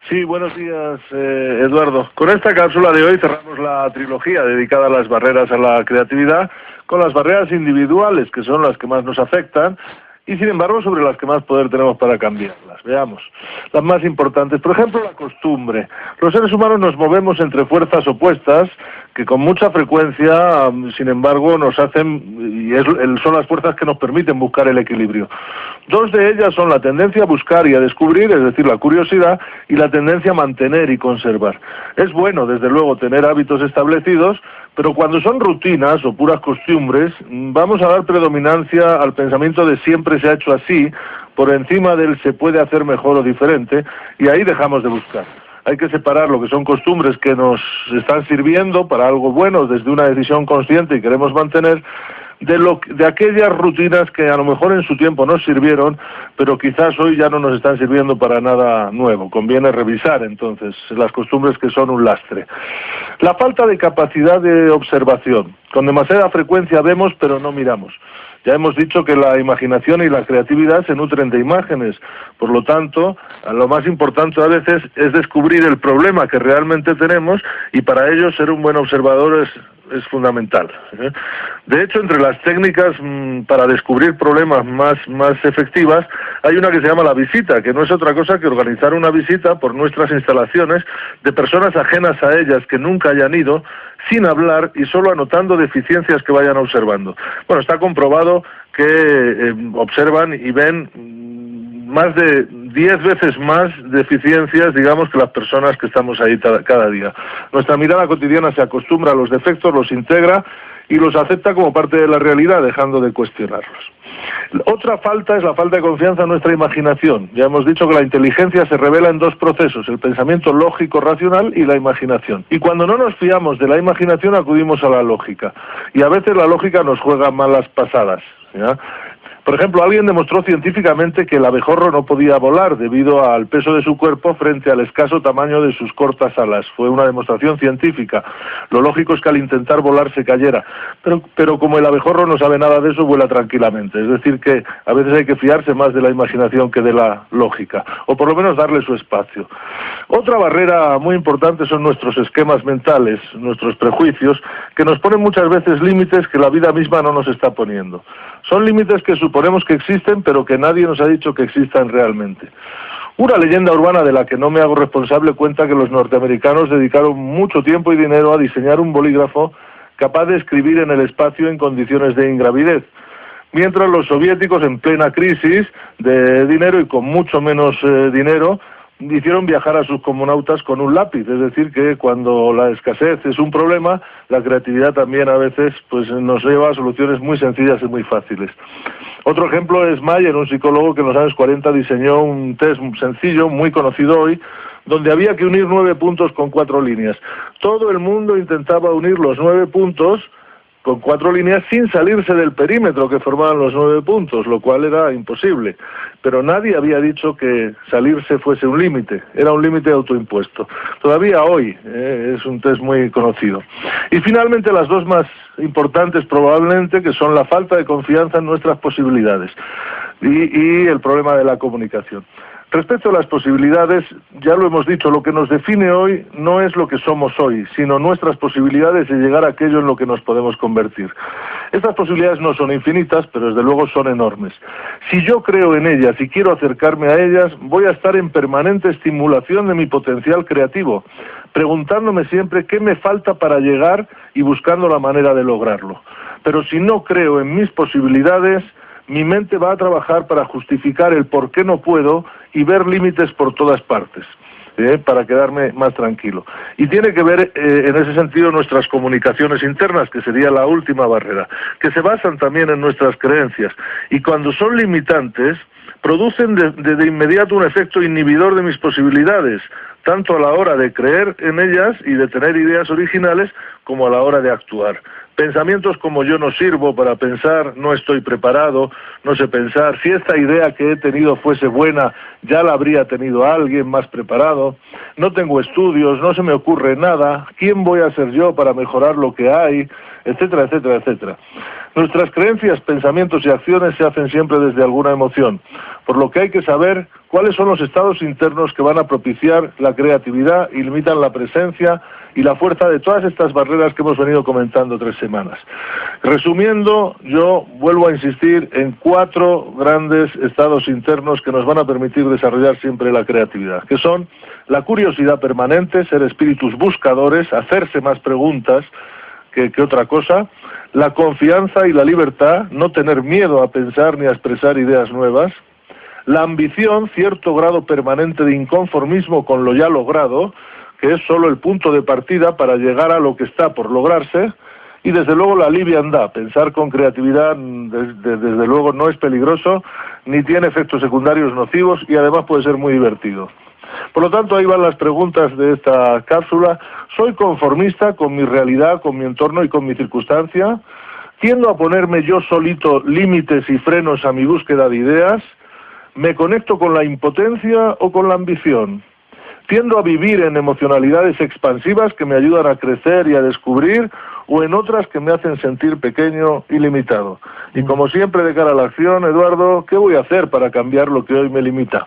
Sí, buenos días, Eduardo. Con esta cápsula de hoy cerramos la trilogía dedicada a las barreras a la creatividad, con las barreras individuales, que son las que más nos afectan, y sin embargo sobre las que más poder tenemos para cambiarlas. Veamos. Las más importantes, por ejemplo, la costumbre. Los seres humanos nos movemos entre fuerzas opuestas que con mucha frecuencia, sin embargo, nos hacen, son las fuerzas que nos permiten buscar el equilibrio. Dos de ellas son la tendencia a buscar y a descubrir, es decir, la curiosidad, y la tendencia a mantener y conservar. Es bueno, desde luego, tener hábitos establecidos, pero cuando son rutinas o puras costumbres, vamos a dar predominancia al pensamiento de siempre se ha hecho así, por encima del se puede hacer mejor o diferente, y ahí dejamos de buscar. Hay que separar lo que son costumbres que nos están sirviendo para algo bueno desde una decisión consciente y queremos mantener, de aquellas rutinas que a lo mejor en su tiempo nos sirvieron, pero quizás hoy ya no nos están sirviendo para nada nuevo. Conviene revisar entonces las costumbres que son un lastre. La falta de capacidad de observación. Con demasiada frecuencia vemos pero no miramos. Ya hemos dicho que la imaginación y la creatividad se nutren de imágenes, por lo tanto, lo más importante a veces es descubrir el problema que realmente tenemos y para ello ser un buen observador es fundamental. De hecho, entre las técnicas para descubrir problemas más efectivas, hay una que se llama la visita, que no es otra cosa que organizar una visita por nuestras instalaciones de personas ajenas a ellas que nunca hayan ido, sin hablar y solo anotando deficiencias que vayan observando. Bueno, está comprobado que observan y ven más de 10 veces más deficiencias, digamos, que las personas que estamos ahí cada día. Nuestra mirada cotidiana se acostumbra a los defectos, los integra y los acepta como parte de la realidad, dejando de cuestionarlos. Otra falta es la falta de confianza en nuestra imaginación. Ya hemos dicho que la inteligencia se revela en dos procesos, el pensamiento lógico racional y la imaginación. Y cuando no nos fiamos de la imaginación acudimos a la lógica. Y a veces la lógica nos juega malas pasadas, ¿ya? Por ejemplo, alguien demostró científicamente que el abejorro no podía volar debido al peso de su cuerpo frente al escaso tamaño de sus cortas alas. Fue una demostración científica. Lo lógico es que al intentar volar se cayera. Pero como el abejorro no sabe nada de eso, vuela tranquilamente. Es decir, que a veces hay que fiarse más de la imaginación que de la lógica, o por lo menos darle su espacio. Otra barrera muy importante son nuestros esquemas mentales, nuestros prejuicios, que nos ponen muchas veces límites que la vida misma no nos está poniendo. Son límites que suponemos que existen, pero que nadie nos ha dicho que existan realmente. Una leyenda urbana de la que no me hago responsable cuenta que los norteamericanos dedicaron mucho tiempo y dinero a diseñar un bolígrafo capaz de escribir en el espacio en condiciones de ingravidez, mientras los soviéticos, en plena crisis de dinero y con mucho menos dinero, hicieron viajar a sus cosmonautas con un lápiz. Es decir, que cuando la escasez es un problema, la creatividad también a veces nos lleva a soluciones muy sencillas y muy fáciles. Otro ejemplo es Mayer, un psicólogo que en los años 40 diseñó un test sencillo, muy conocido hoy, donde había que unir 9 puntos con 4 líneas. Todo el mundo intentaba unir los 9 puntos con 4 líneas sin salirse del perímetro que formaban los 9 puntos, lo cual era imposible. Pero nadie había dicho que salirse fuese un límite, era un límite autoimpuesto. Todavía hoy es un test muy conocido. Y finalmente las dos más importantes probablemente, que son la falta de confianza en nuestras posibilidades y el problema de la comunicación. Respecto a las posibilidades, ya lo hemos dicho, lo que nos define hoy no es lo que somos hoy, sino nuestras posibilidades de llegar a aquello en lo que nos podemos convertir. Estas posibilidades no son infinitas, pero desde luego son enormes. Si yo creo en ellas y quiero acercarme a ellas, voy a estar en permanente estimulación de mi potencial creativo, preguntándome siempre qué me falta para llegar y buscando la manera de lograrlo. Pero si no creo en mis posibilidades, mi mente va a trabajar para justificar el por qué no puedo y ver límites por todas partes, para quedarme más tranquilo. Y tiene que ver en ese sentido nuestras comunicaciones internas, que sería la última barrera, que se basan también en nuestras creencias. Y cuando son limitantes, producen de inmediato un efecto inhibidor de mis posibilidades, tanto a la hora de creer en ellas y de tener ideas originales, como a la hora de actuar. Pensamientos como yo no sirvo para pensar, no estoy preparado, no sé pensar, si esta idea que he tenido fuese buena, ya la habría tenido alguien más preparado, no tengo estudios, no se me ocurre nada, ¿quién voy a ser yo para mejorar lo que hay?, etcétera, etcétera, etcétera. Nuestras creencias, pensamientos y acciones se hacen siempre desde alguna emoción, por lo que hay que saber cuáles son los estados internos que van a propiciar la creatividad y limitan la presencia y la fuerza de todas estas barreras que hemos venido comentando 3 semanas. Resumiendo, yo vuelvo a insistir en 4 grandes estados internos que nos van a permitir desarrollar siempre la creatividad, que son la curiosidad permanente, ser espíritus buscadores, hacerse más preguntas que otra cosa, la confianza y la libertad, no tener miedo a pensar ni a expresar ideas nuevas, la ambición, cierto grado permanente de inconformismo con lo ya logrado, que es solo el punto de partida para llegar a lo que está por lograrse, y desde luego la liviandad, pensar con creatividad desde luego no es peligroso, ni tiene efectos secundarios nocivos y además puede ser muy divertido. Por lo tanto, ahí van las preguntas de esta cápsula. ¿Soy conformista con mi realidad, con mi entorno y con mi circunstancia? ¿Tiendo a ponerme yo solito límites y frenos a mi búsqueda de ideas? ¿Me conecto con la impotencia o con la ambición? ¿Tiendo a vivir en emocionalidades expansivas que me ayudan a crecer y a descubrir, o en otras que me hacen sentir pequeño y limitado? Y como siempre, de cara a la acción, Eduardo, ¿qué voy a hacer para cambiar lo que hoy me limita?